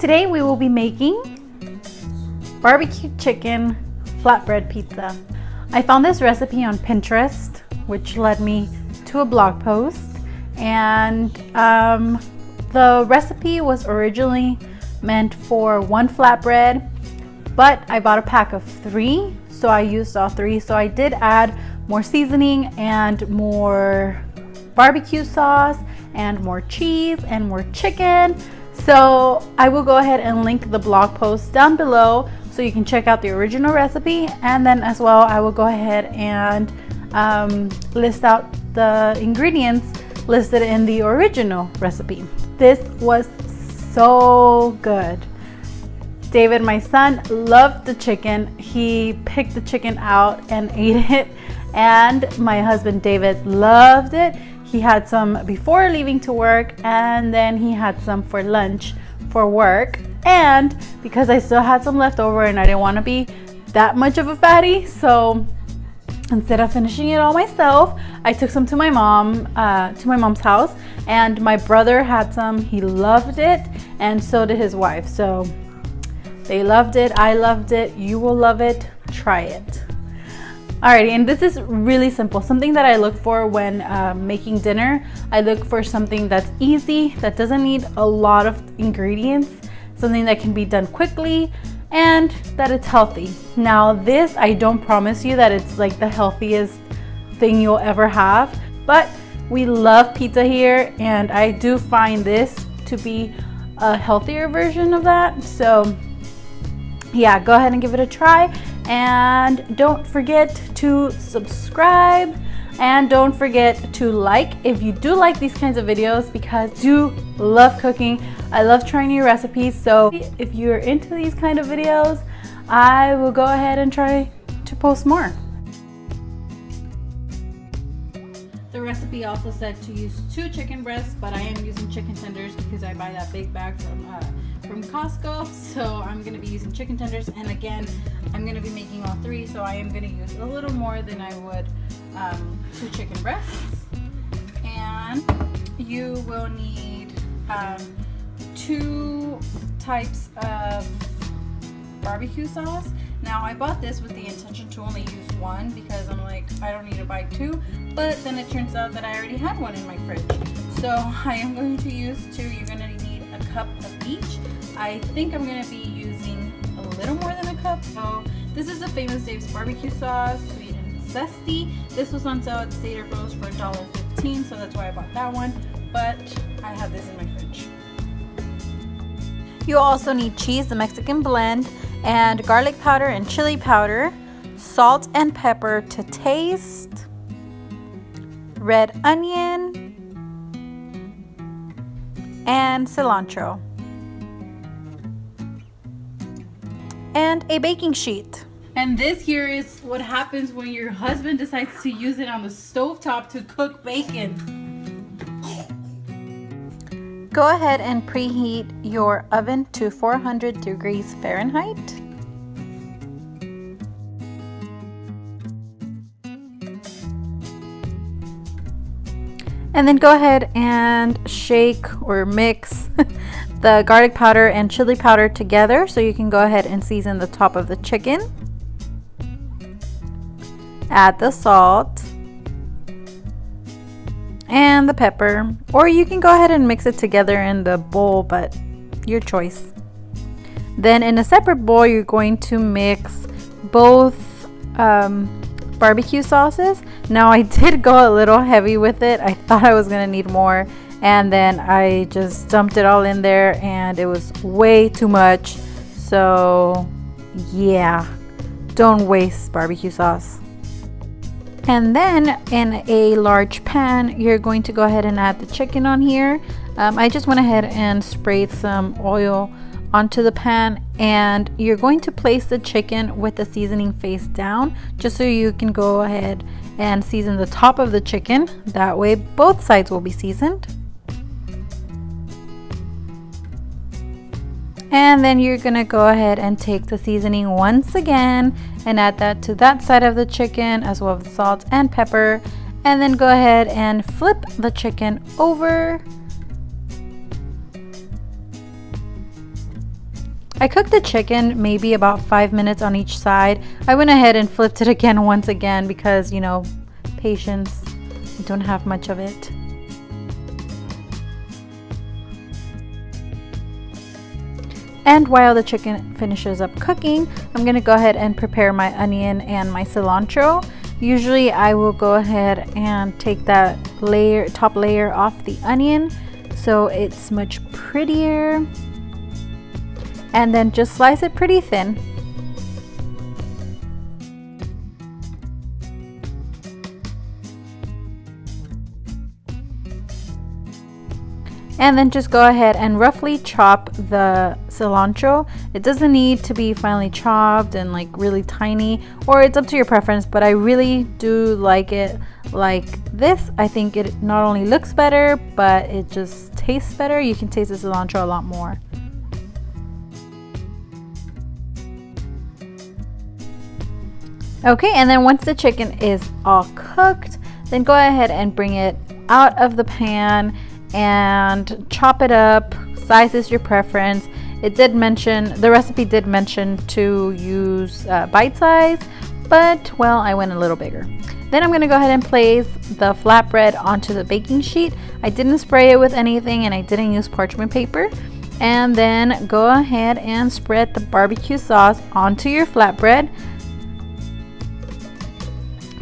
Today we will be making barbecue chicken flatbread pizza. I found this recipe on Pinterest, which led me to a blog post, and the recipe was originally meant for one flatbread, but I bought a pack of 3, so I used all 3. So I did add more seasoning and more barbecue sauce and more cheese and more chicken. So I will go ahead and link the blog post down below so you can check out the original recipe, and then as well I will go ahead and list out the ingredients listed in the original recipe. This was so good. David, my son, loved the chicken. He picked the chicken out and ate it, and my husband David loved it. He had some before leaving to work, and then he had some for lunch for work. And because I still had some left over and I didn't want to be that much of a fatty, so instead of finishing it all myself, I took some to my mom's house, and my brother had some. He loved it, and so did his wife. So they loved it. I loved it. You will love it. Try it. Alrighty, and this is really simple. Something that I look for when making dinner. I look for something that's easy, that doesn't need a lot of ingredients, something that can be done quickly, and that it's healthy. Now this, I don't promise you that it's like the healthiest thing you'll ever have, but we love pizza here, and I do find this to be a healthier version of that. So yeah, go ahead and give it a try, and don't forget to subscribe, and don't forget to like if you do like these kinds of videos, because I do love cooking. I love trying new recipes, so if you're into these kind of videos, I will go ahead and try to post more. The recipe also said to use 2 chicken breasts, but I am using chicken tenders because I buy that big bag from Costco. So I'm going to be using chicken tenders, and again, I'm going to be making all 3, so I am going to use a little more than I would 2 chicken breasts. And you will need 2 types of barbecue sauce. Now I bought this with the intention to only use 1 because I'm like, I don't need to buy 2, but then it turns out that I already had 1 in my fridge. So I am going to use 2. You're going to need a cup of each. I think I'm going to be using a little more than a cup. So this is the Famous Dave's barbecue sauce, sweet and zesty. This was on sale at Seder Bros for $1.15, so that's why I bought that one, but I have this in my fridge. You also need cheese, the Mexican blend, and garlic powder and chili powder, salt and pepper to taste, red onion, and cilantro, and a baking sheet. And this here is what happens when your husband decides to use it on the stovetop to cook bacon. Go ahead and preheat your oven to 400 degrees Fahrenheit. And then go ahead and shake or mix the garlic powder and chili powder together, so you can go ahead and season the top of the chicken. Add the salt and the pepper, or you can go ahead and mix it together in the bowl, but your choice. Then in a separate bowl, you're going to mix both barbecue sauces. Now I did go a little heavy with it. I thought I was gonna need more, and then I just dumped it all in there, and it was way too much. So yeah, don't waste barbecue sauce. And then in a large pan, you're going to go ahead and add the chicken on here. I just went ahead and sprayed some oil onto the pan, and you're going to place the chicken with the seasoning face down, just so you can go ahead and season the top of the chicken. That way both sides will be seasoned. And then you're gonna go ahead and take the seasoning once again and add that to that side of the chicken, as well as salt and pepper, and then go ahead and flip the chicken over I cooked the chicken maybe about 5 minutes on each side. I went ahead and flipped it again once again because, you know, patience. I don't have much of it. And while the chicken finishes up cooking, I'm gonna go ahead and prepare my onion and my cilantro. Usually I will go ahead and take that top layer off the onion so it's much prettier. And then just slice it pretty thin. And then just go ahead and roughly chop the cilantro. It doesn't need to be finely chopped and like really tiny, or it's up to your preference, but I really do like it like this. I think it not only looks better, but it just tastes better. You can taste the cilantro a lot more. Okay, and then once the chicken is all cooked, then go ahead and bring it out of the pan and chop it up. Size is your preference. It did mention, the recipe did mention to use bite size, but well, I went a little bigger. Then I'm gonna go ahead and place the flatbread onto the baking sheet. I didn't spray it with anything and I didn't use parchment paper. And then go ahead and spread the barbecue sauce onto your flatbread.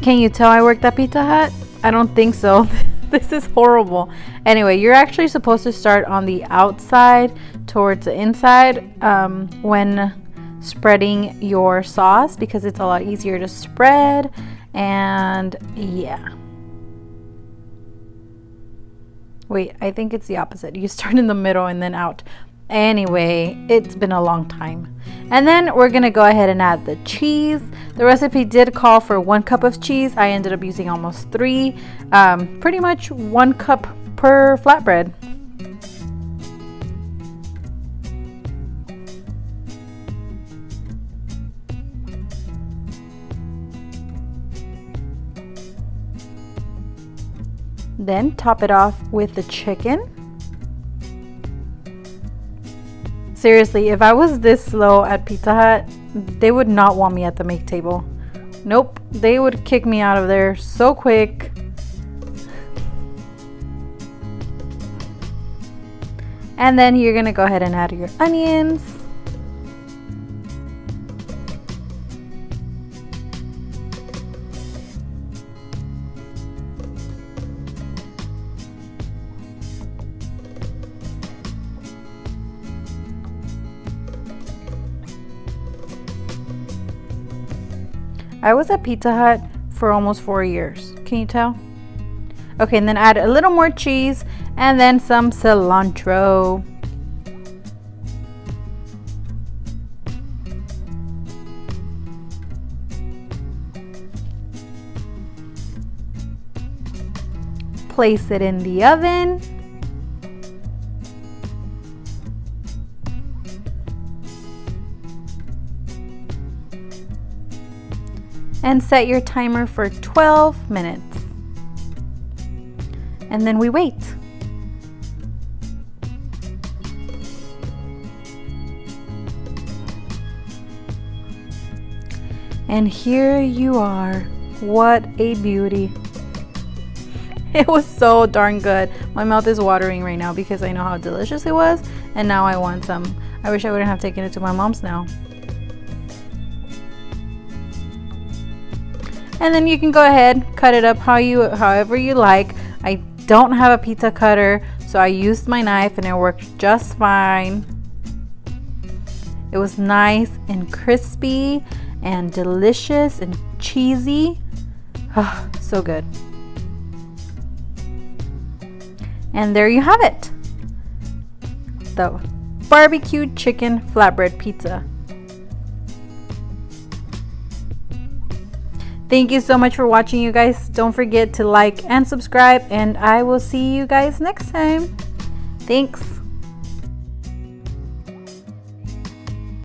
Can you tell I worked at Pizza Hut? I don't think so. This is horrible. Anyway, you're actually supposed to start on the outside towards the inside when spreading your sauce, because it's a lot easier to spread. And yeah. Wait, I think it's the opposite. You start in the middle and then out. Anyway, it's been a long time. And then we're gonna go ahead and add the cheese. The recipe did call for 1 cup of cheese. I ended up using almost 3. Pretty much 1 cup per flatbread. Then top it off with the chicken. Seriously, if I was this slow at Pizza Hut, they would not want me at the make table. Nope, they would kick me out of there so quick. And then you're gonna go ahead and add your onions. I was at Pizza Hut for almost 4 years. Can you tell? Okay, and then add a little more cheese and then some cilantro. Place it in the oven. And set your timer for 12 minutes. And then we wait. And here you are. What a beauty. It was so darn good. My mouth is watering right now because I know how delicious it was, and now I want some. I wish I wouldn't have taken it to my mom's now. And then you can go ahead, cut it up however you like. I don't have a pizza cutter, so I used my knife and it worked just fine. It was nice and crispy and delicious and cheesy. Oh, so good. And there you have it. The barbecue chicken flatbread pizza. Thank you so much for watching, you guys. Don't forget to like and subscribe, and I will see you guys next time. Thanks.